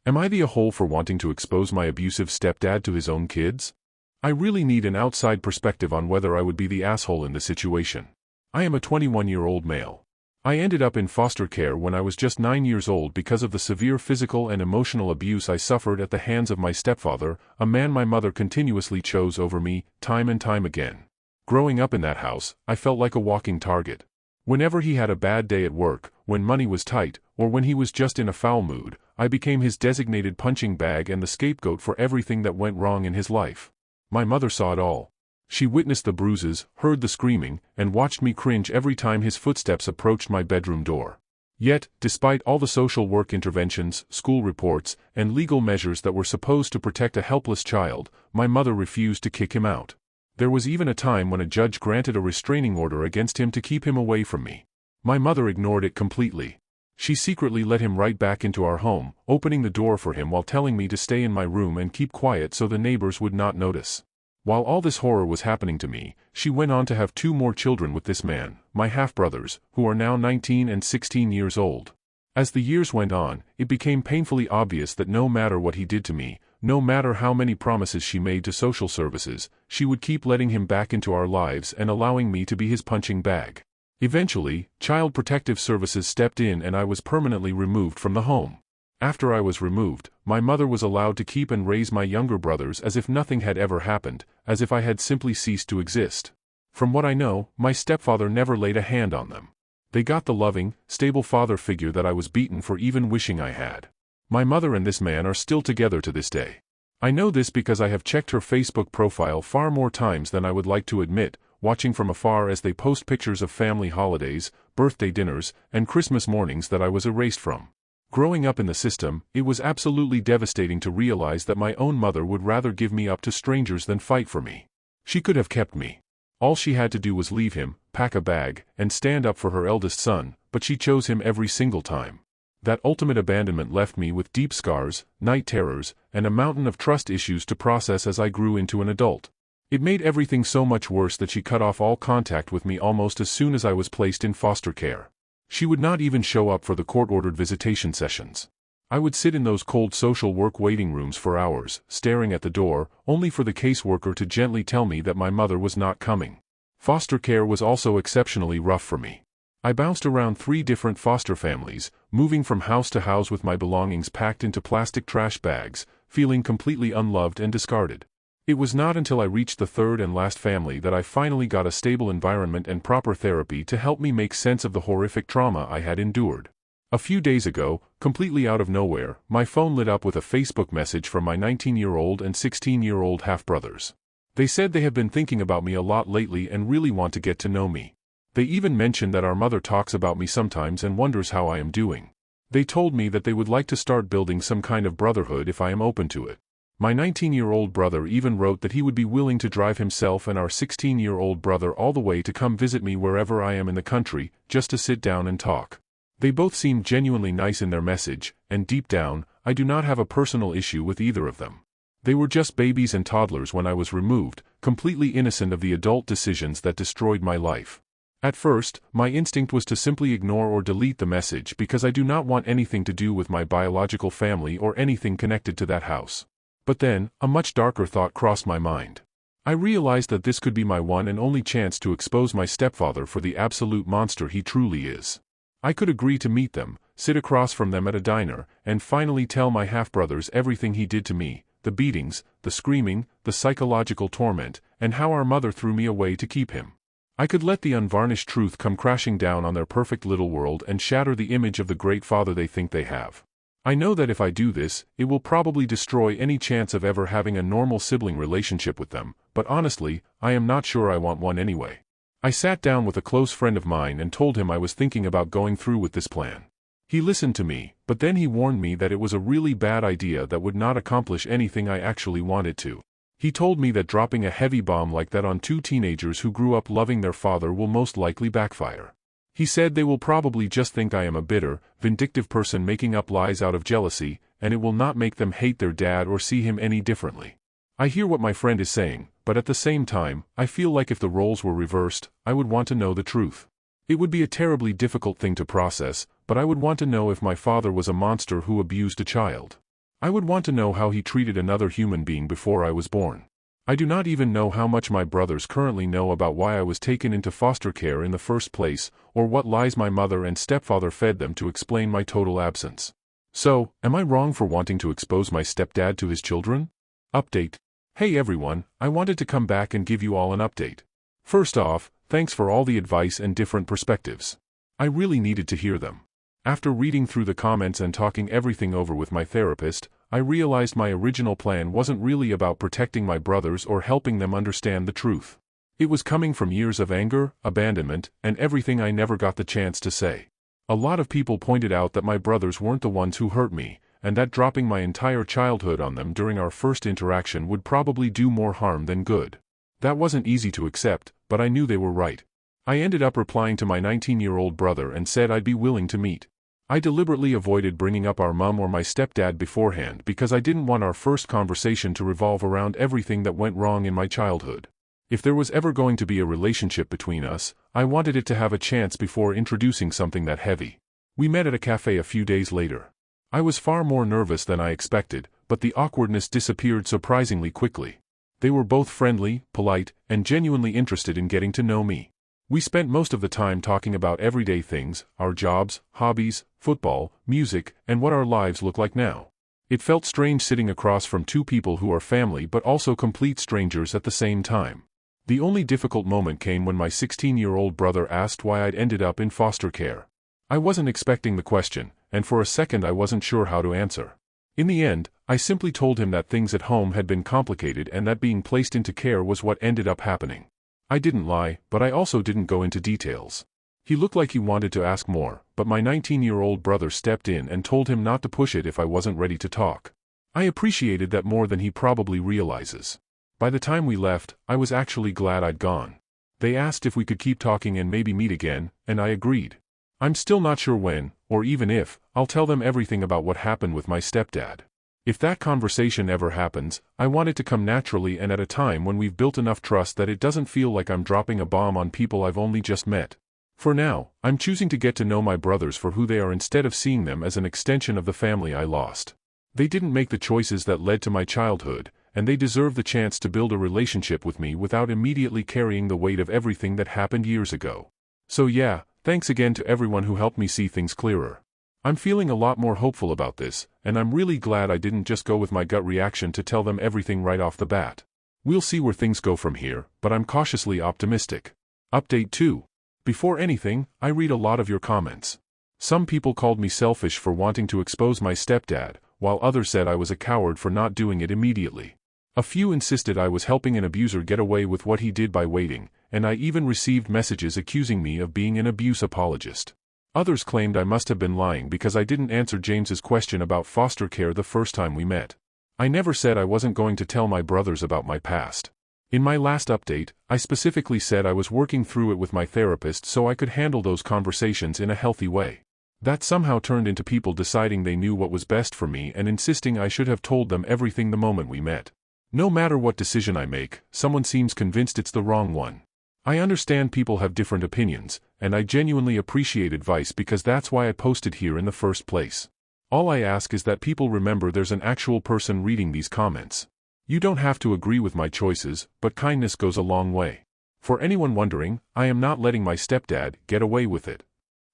Am I the a-hole for wanting to expose my abusive stepdad to his own kids? I really need an outside perspective on whether I would be the asshole in the situation. I am a 21-year-old male. I ended up in foster care when I was just 9 years old because of the severe physical and emotional abuse I suffered at the hands of my stepfather, a man my mother continuously chose over me, time and time again. Growing up in that house, I felt like a walking target. Whenever he had a bad day at work, when money was tight, or when he was just in a foul mood, I became his designated punching bag and the scapegoat for everything that went wrong in his life. My mother saw it all. She witnessed the bruises, heard the screaming, and watched me cringe every time his footsteps approached my bedroom door. Yet, despite all the social work interventions, school reports, and legal measures that were supposed to protect a helpless child, my mother refused to kick him out. There was even a time when a judge granted a restraining order against him to keep him away from me. My mother ignored it completely. She secretly let him right back into our home, opening the door for him while telling me to stay in my room and keep quiet so the neighbors would not notice. While all this horror was happening to me, she went on to have 2 more children with this man, my half-brothers, who are now 19 and 16 years old. As the years went on, it became painfully obvious that no matter what he did to me, no matter how many promises she made to social services, she would keep letting him back into our lives and allowing me to be his punching bag. Eventually, Child Protective Services stepped in and I was permanently removed from the home. After I was removed, my mother was allowed to keep and raise my younger brothers as if nothing had ever happened, as if I had simply ceased to exist. From what I know, my stepfather never laid a hand on them. They got the loving, stable father figure that I was beaten for even wishing I had. My mother and this man are still together to this day. I know this because I have checked her Facebook profile far more times than I would like to admit, watching from afar as they post pictures of family holidays, birthday dinners, and Christmas mornings that I was erased from. Growing up in the system, it was absolutely devastating to realize that my own mother would rather give me up to strangers than fight for me. She could have kept me. All she had to do was leave him, pack a bag, and stand up for her eldest son, but she chose him every single time. That ultimate abandonment left me with deep scars, night terrors, and a mountain of trust issues to process as I grew into an adult. It made everything so much worse that she cut off all contact with me almost as soon as I was placed in foster care. She would not even show up for the court-ordered visitation sessions. I would sit in those cold social work waiting rooms for hours, staring at the door, only for the caseworker to gently tell me that my mother was not coming. Foster care was also exceptionally rough for me. I bounced around 3 different foster families, moving from house to house with my belongings packed into plastic trash bags, feeling completely unloved and discarded. It was not until I reached the 3rd and last family that I finally got a stable environment and proper therapy to help me make sense of the horrific trauma I had endured. A few days ago, completely out of nowhere, my phone lit up with a Facebook message from my 19-year-old and 16-year-old half-brothers. They said they have been thinking about me a lot lately and really want to get to know me. They even mentioned that our mother talks about me sometimes and wonders how I am doing. They told me that they would like to start building some kind of brotherhood if I am open to it. My 19-year-old brother even wrote that he would be willing to drive himself and our 16-year-old brother all the way to come visit me wherever I am in the country, just to sit down and talk. They both seemed genuinely nice in their message, and deep down, I do not have a personal issue with either of them. They were just babies and toddlers when I was removed, completely innocent of the adult decisions that destroyed my life. At first, my instinct was to simply ignore or delete the message because I do not want anything to do with my biological family or anything connected to that house. But then, a much darker thought crossed my mind. I realized that this could be my one and only chance to expose my stepfather for the absolute monster he truly is. I could agree to meet them, sit across from them at a diner, and finally tell my half-brothers everything he did to me, the beatings, the screaming, the psychological torment, and how our mother threw me away to keep him. I could let the unvarnished truth come crashing down on their perfect little world and shatter the image of the great father they think they have. I know that if I do this, it will probably destroy any chance of ever having a normal sibling relationship with them, but honestly, I am not sure I want one anyway. I sat down with a close friend of mine and told him I was thinking about going through with this plan. He listened to me, but then he warned me that it was a really bad idea that would not accomplish anything I actually wanted to. He told me that dropping a heavy bomb like that on 2 teenagers who grew up loving their father will most likely backfire. He said they will probably just think I am a bitter, vindictive person making up lies out of jealousy, and it will not make them hate their dad or see him any differently. I hear what my friend is saying, but at the same time, I feel like if the roles were reversed, I would want to know the truth. It would be a terribly difficult thing to process, but I would want to know if my father was a monster who abused a child. I would want to know how he treated another human being before I was born. I do not even know how much my brothers currently know about why I was taken into foster care in the first place, or what lies my mother and stepfather fed them to explain my total absence. So, am I wrong for wanting to expose my stepdad to his children? Update. Hey everyone, I wanted to come back and give you all an update. First off, thanks for all the advice and different perspectives. I really needed to hear them. After reading through the comments and talking everything over with my therapist, I realized my original plan wasn't really about protecting my brothers or helping them understand the truth. It was coming from years of anger, abandonment, and everything I never got the chance to say. A lot of people pointed out that my brothers weren't the ones who hurt me, and that dropping my entire childhood on them during our first interaction would probably do more harm than good. That wasn't easy to accept, but I knew they were right. I ended up replying to my 19-year-old brother and said I'd be willing to meet. I deliberately avoided bringing up our mom or my stepdad beforehand because I didn't want our first conversation to revolve around everything that went wrong in my childhood. If there was ever going to be a relationship between us, I wanted it to have a chance before introducing something that heavy. We met at a cafe a few days later. I was far more nervous than I expected, but the awkwardness disappeared surprisingly quickly. They were both friendly, polite, and genuinely interested in getting to know me. We spent most of the time talking about everyday things, our jobs, hobbies, football, music, and what our lives look like now. It felt strange sitting across from two people who are family but also complete strangers at the same time. The only difficult moment came when my 16-year-old brother asked why I'd ended up in foster care. I wasn't expecting the question, and for a second I wasn't sure how to answer. In the end, I simply told him that things at home had been complicated and that being placed into care was what ended up happening. I didn't lie, but I also didn't go into details. He looked like he wanted to ask more, but my 19-year-old brother stepped in and told him not to push it if I wasn't ready to talk. I appreciated that more than he probably realizes. By the time we left, I was actually glad I'd gone. They asked if we could keep talking and maybe meet again, and I agreed. I'm still not sure when, or even if, I'll tell them everything about what happened with my stepdad. If that conversation ever happens, I want it to come naturally and at a time when we've built enough trust that it doesn't feel like I'm dropping a bomb on people I've only just met. For now, I'm choosing to get to know my brothers for who they are instead of seeing them as an extension of the family I lost. They didn't make the choices that led to my childhood, and they deserve the chance to build a relationship with me without immediately carrying the weight of everything that happened years ago. So yeah, thanks again to everyone who helped me see things clearer. I'm feeling a lot more hopeful about this, and I'm really glad I didn't just go with my gut reaction to tell them everything right off the bat. We'll see where things go from here, but I'm cautiously optimistic. Update 2. Before anything, I read a lot of your comments. Some people called me selfish for wanting to expose my stepdad, while others said I was a coward for not doing it immediately. A few insisted I was helping an abuser get away with what he did by waiting, and I even received messages accusing me of being an abuse apologist. Others claimed I must have been lying because I didn't answer James's question about foster care the first time we met. I never said I wasn't going to tell my brothers about my past. In my last update, I specifically said I was working through it with my therapist so I could handle those conversations in a healthy way. That somehow turned into people deciding they knew what was best for me and insisting I should have told them everything the moment we met. No matter what decision I make, someone seems convinced it's the wrong one. I understand people have different opinions, and I genuinely appreciate advice because that's why I posted here in the first place. All I ask is that people remember there's an actual person reading these comments. You don't have to agree with my choices, but kindness goes a long way. For anyone wondering, I am not letting my stepdad get away with it.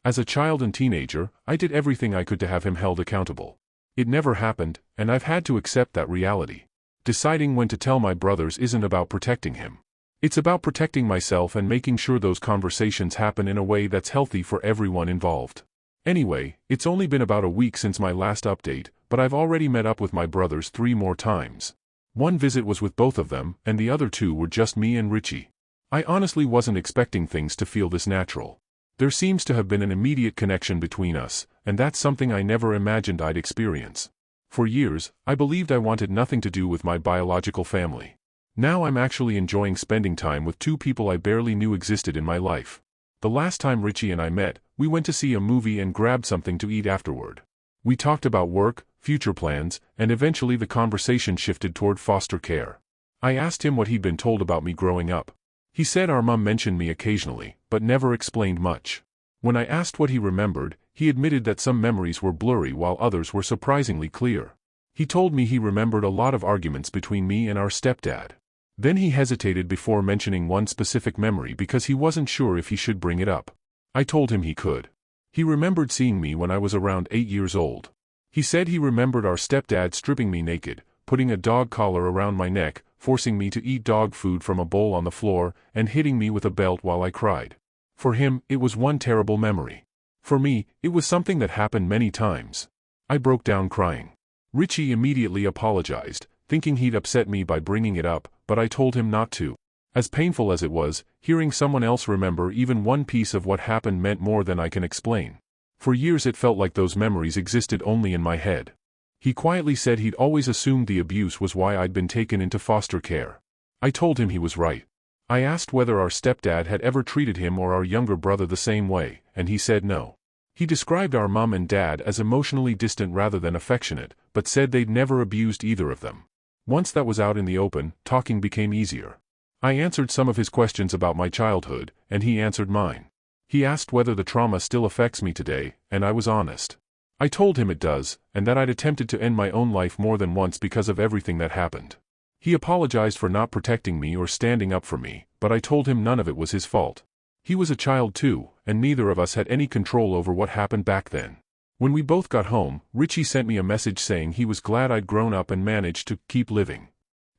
As a child and teenager, I did everything I could to have him held accountable. It never happened, and I've had to accept that reality. Deciding when to tell my brothers isn't about protecting him. It's about protecting myself and making sure those conversations happen in a way that's healthy for everyone involved. Anyway, it's only been about a week since my last update, but I've already met up with my brothers 3 more times. One visit was with both of them, and the other 2 were just me and Richie. I honestly wasn't expecting things to feel this natural. There seems to have been an immediate connection between us, and that's something I never imagined I'd experience. For years, I believed I wanted nothing to do with my biological family. Now I'm actually enjoying spending time with 2 people I barely knew existed in my life. The last time Richie and I met, we went to see a movie and grabbed something to eat afterward. We talked about work, future plans, and eventually the conversation shifted toward foster care. I asked him what he'd been told about me growing up. He said our mom mentioned me occasionally, but never explained much. When I asked what he remembered, he admitted that some memories were blurry while others were surprisingly clear. He told me he remembered a lot of arguments between me and our stepdad. Then he hesitated before mentioning one specific memory because he wasn't sure if he should bring it up. I told him he could. He remembered seeing me when I was around 8 years old. He said he remembered our stepdad stripping me naked, putting a dog collar around my neck, forcing me to eat dog food from a bowl on the floor, and hitting me with a belt while I cried. For him, it was one terrible memory. For me, it was something that happened many times. I broke down crying. Richie immediately apologized, thinking he'd upset me by bringing it up, but I told him not to. As painful as it was, hearing someone else remember even one piece of what happened meant more than I can explain. For years it felt like those memories existed only in my head. He quietly said he'd always assumed the abuse was why I'd been taken into foster care. I told him he was right. I asked whether our stepdad had ever treated him or our younger brother the same way, and he said no. He described our mom and dad as emotionally distant rather than affectionate, but said they'd never abused either of them. Once that was out in the open, talking became easier. I answered some of his questions about my childhood, and he answered mine. He asked whether the trauma still affects me today, and I was honest. I told him it does, and that I'd attempted to end my own life more than once because of everything that happened. He apologized for not protecting me or standing up for me, but I told him none of it was his fault. He was a child too, and neither of us had any control over what happened back then. When we both got home, Richie sent me a message saying he was glad I'd grown up and managed to keep living.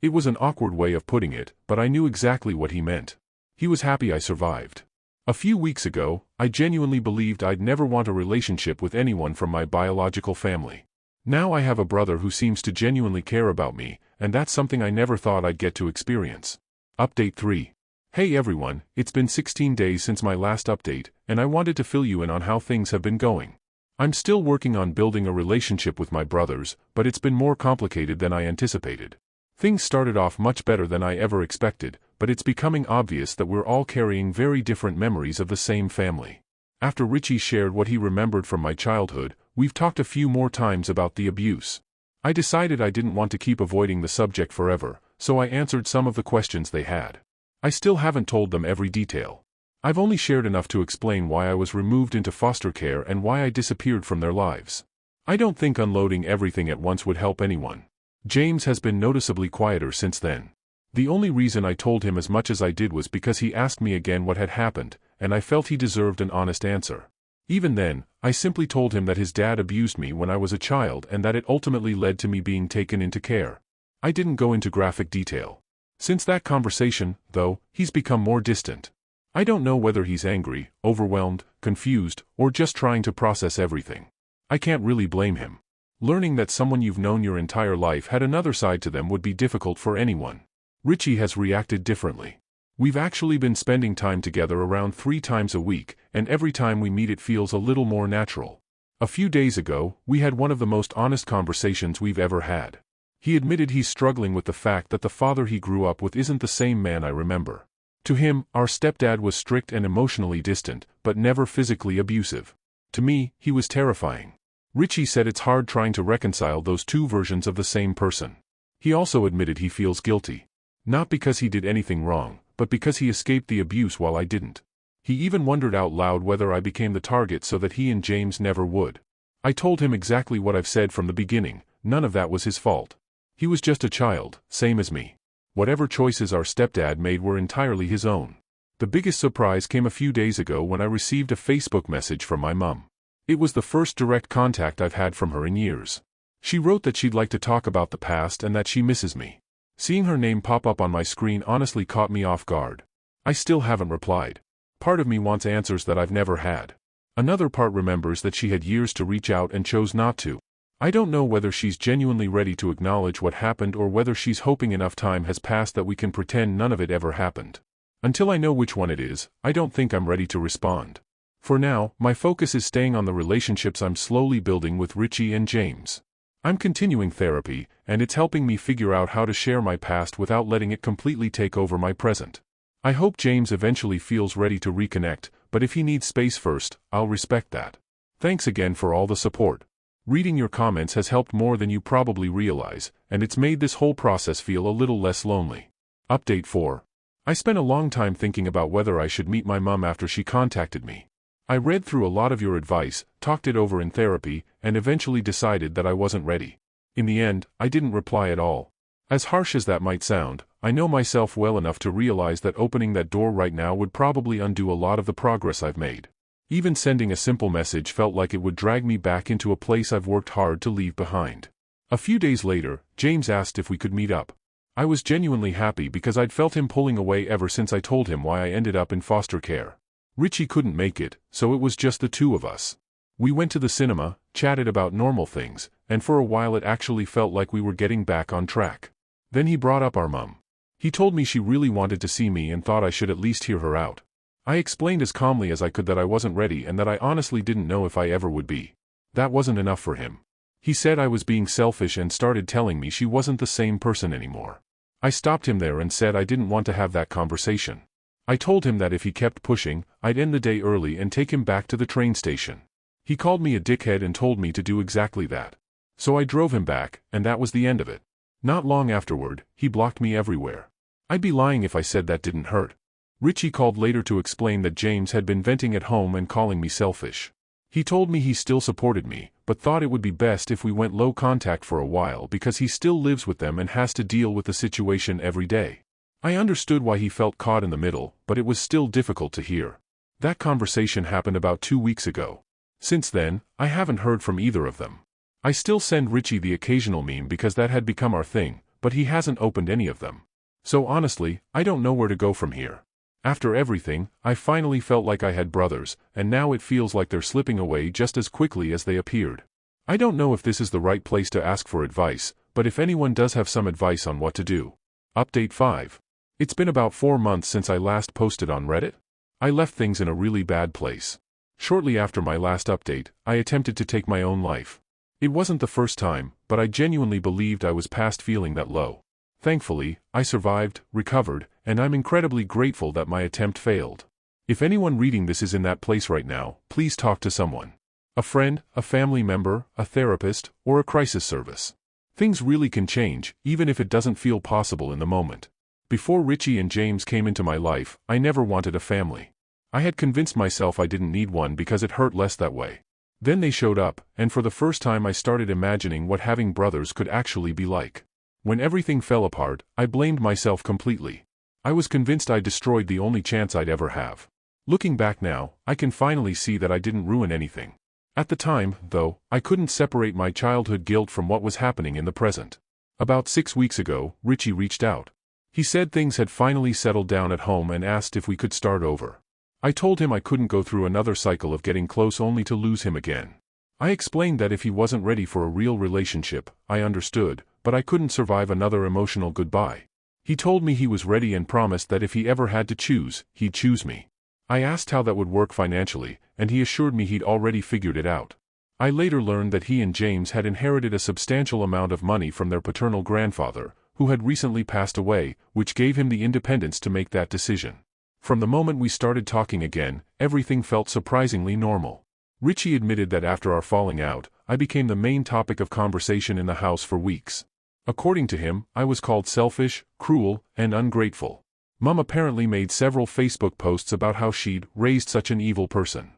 It was an awkward way of putting it, but I knew exactly what he meant. He was happy I survived. A few weeks ago, I genuinely believed I'd never want a relationship with anyone from my biological family. Now I have a brother who seems to genuinely care about me, and that's something I never thought I'd get to experience. Update 3. Hey everyone, it's been 16 days since my last update, and I wanted to fill you in on how things have been going. I'm still working on building a relationship with my brothers, but it's been more complicated than I anticipated. Things started off much better than I ever expected, but it's becoming obvious that we're all carrying very different memories of the same family. After Richie shared what he remembered from my childhood, we've talked a few more times about the abuse. I decided I didn't want to keep avoiding the subject forever, so I answered some of the questions they had. I still haven't told them every detail. I've only shared enough to explain why I was removed into foster care and why I disappeared from their lives. I don't think unloading everything at once would help anyone. James has been noticeably quieter since then. The only reason I told him as much as I did was because he asked me again what had happened, and I felt he deserved an honest answer. Even then, I simply told him that his dad abused me when I was a child and that it ultimately led to me being taken into care. I didn't go into graphic detail. Since that conversation, though, he's become more distant. I don't know whether he's angry, overwhelmed, confused, or just trying to process everything. I can't really blame him. Learning that someone you've known your entire life had another side to them would be difficult for anyone. Richie has reacted differently. We've actually been spending time together around 3 times a week, and every time we meet it feels a little more natural. A few days ago, we had one of the most honest conversations we've ever had. He admitted he's struggling with the fact that the father he grew up with isn't the same man I remember. To him, our stepdad was strict and emotionally distant, but never physically abusive. To me, he was terrifying. Richie said it's hard trying to reconcile those two versions of the same person. He also admitted he feels guilty. Not because he did anything wrong, but because he escaped the abuse while I didn't. He even wondered out loud whether I became the target so that he and James never would. I told him exactly what I've said from the beginning, none of that was his fault. He was just a child, same as me. Whatever choices our stepdad made were entirely his own. The biggest surprise came a few days ago when I received a Facebook message from my mom. It was the first direct contact I've had from her in years. She wrote that she'd like to talk about the past and that she misses me. Seeing her name pop up on my screen honestly caught me off guard. I still haven't replied. Part of me wants answers that I've never had. Another part remembers that she had years to reach out and chose not to. I don't know whether she's genuinely ready to acknowledge what happened or whether she's hoping enough time has passed that we can pretend none of it ever happened. Until I know which one it is, I don't think I'm ready to respond. For now, my focus is staying on the relationships I'm slowly building with Richie and James. I'm continuing therapy, and it's helping me figure out how to share my past without letting it completely take over my present. I hope James eventually feels ready to reconnect, but if he needs space first, I'll respect that. Thanks again for all the support. Reading your comments has helped more than you probably realize, and it's made this whole process feel a little less lonely. Update 4. I spent a long time thinking about whether I should meet my mom after she contacted me. I read through a lot of your advice, talked it over in therapy, and eventually decided that I wasn't ready. In the end, I didn't reply at all. As harsh as that might sound, I know myself well enough to realize that opening that door right now would probably undo a lot of the progress I've made. Even sending a simple message felt like it would drag me back into a place I've worked hard to leave behind. A few days later, James asked if we could meet up. I was genuinely happy because I'd felt him pulling away ever since I told him why I ended up in foster care. Richie couldn't make it, so it was just the two of us. We went to the cinema, chatted about normal things, and for a while it actually felt like we were getting back on track. Then he brought up our mum. He told me she really wanted to see me and thought I should at least hear her out. I explained as calmly as I could that I wasn't ready and that I honestly didn't know if I ever would be. That wasn't enough for him. He said I was being selfish and started telling me she wasn't the same person anymore. I stopped him there and said I didn't want to have that conversation. I told him that if he kept pushing, I'd end the day early and take him back to the train station. He called me a dickhead and told me to do exactly that. So I drove him back, and that was the end of it. Not long afterward, he blocked me everywhere. I'd be lying if I said that didn't hurt. Richie called later to explain that James had been venting at home and calling me selfish. He told me he still supported me, but thought it would be best if we went low contact for a while because he still lives with them and has to deal with the situation every day. I understood why he felt caught in the middle, but it was still difficult to hear. That conversation happened about 2 weeks ago. Since then, I haven't heard from either of them. I still send Richie the occasional meme because that had become our thing, but he hasn't opened any of them. So honestly, I don't know where to go from here. After everything, I finally felt like I had brothers, and now it feels like they're slipping away just as quickly as they appeared. I don't know if this is the right place to ask for advice, but if anyone does have some advice on what to do. Update 5. It's been about 4 months since I last posted on Reddit. I left things in a really bad place. Shortly after my last update, I attempted to take my own life. It wasn't the first time, but I genuinely believed I was past feeling that low. Thankfully, I survived, recovered, and I'm incredibly grateful that my attempt failed. If anyone reading this is in that place right now, please talk to someone. A friend, a family member, a therapist, or a crisis service. Things really can change, even if it doesn't feel possible in the moment. Before Richie and James came into my life, I never wanted a family. I had convinced myself I didn't need one because it hurt less that way. Then they showed up, and for the first time I started imagining what having brothers could actually be like. When everything fell apart, I blamed myself completely. I was convinced I destroyed the only chance I'd ever have. Looking back now, I can finally see that I didn't ruin anything. At the time, though, I couldn't separate my childhood guilt from what was happening in the present. About 6 weeks ago, Richie reached out. He said things had finally settled down at home and asked if we could start over. I told him I couldn't go through another cycle of getting close only to lose him again. I explained that if he wasn't ready for a real relationship, I understood, but I couldn't survive another emotional goodbye. He told me he was ready and promised that if he ever had to choose, he'd choose me. I asked how that would work financially, and he assured me he'd already figured it out. I later learned that he and James had inherited a substantial amount of money from their paternal grandfather, who had recently passed away, which gave him the independence to make that decision. From the moment we started talking again, everything felt surprisingly normal. Richie admitted that after our falling out, I became the main topic of conversation in the house for weeks. According to him, I was called selfish, cruel, and ungrateful. Mum apparently made several Facebook posts about how she'd raised such an evil person.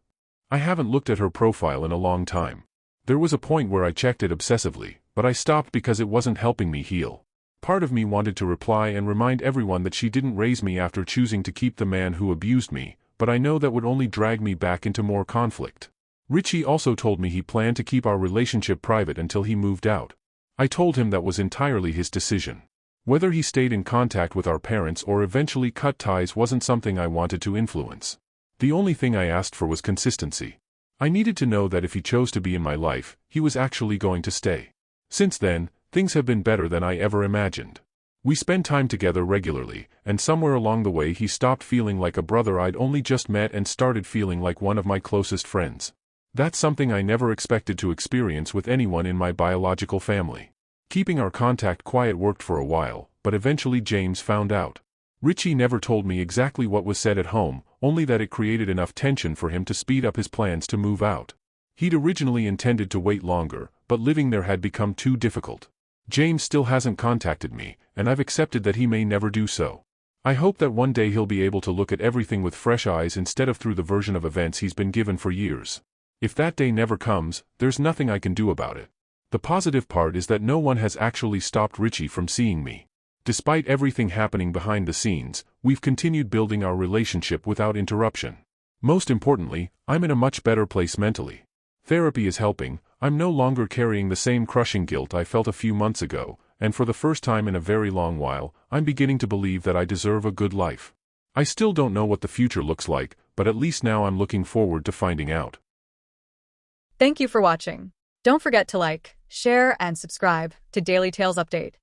I haven't looked at her profile in a long time. There was a point where I checked it obsessively, but I stopped because it wasn't helping me heal. Part of me wanted to reply and remind everyone that she didn't raise me after choosing to keep the man who abused me, but I know that would only drag me back into more conflict. Richie also told me he planned to keep our relationship private until he moved out. I told him that was entirely his decision. Whether he stayed in contact with our parents or eventually cut ties wasn't something I wanted to influence. The only thing I asked for was consistency. I needed to know that if he chose to be in my life, he was actually going to stay. Since then, things have been better than I ever imagined. We spend time together regularly, and somewhere along the way he stopped feeling like a brother I'd only just met and started feeling like one of my closest friends. That's something I never expected to experience with anyone in my biological family. Keeping our contact quiet worked for a while, but eventually James found out. Richie never told me exactly what was said at home, only that it created enough tension for him to speed up his plans to move out. He'd originally intended to wait longer, but living there had become too difficult. James still hasn't contacted me, and I've accepted that he may never do so. I hope that one day he'll be able to look at everything with fresh eyes instead of through the version of events he's been given for years. If that day never comes, there's nothing I can do about it. The positive part is that no one has actually stopped Richie from seeing me. Despite everything happening behind the scenes, we've continued building our relationship without interruption. Most importantly, I'm in a much better place mentally. Therapy is helping. I'm no longer carrying the same crushing guilt I felt a few months ago, and for the first time in a very long while, I'm beginning to believe that I deserve a good life. I still don't know what the future looks like, but at least now I'm looking forward to finding out. Thank you for watching. Don't forget to like, share, and subscribe to Daily Tales Update.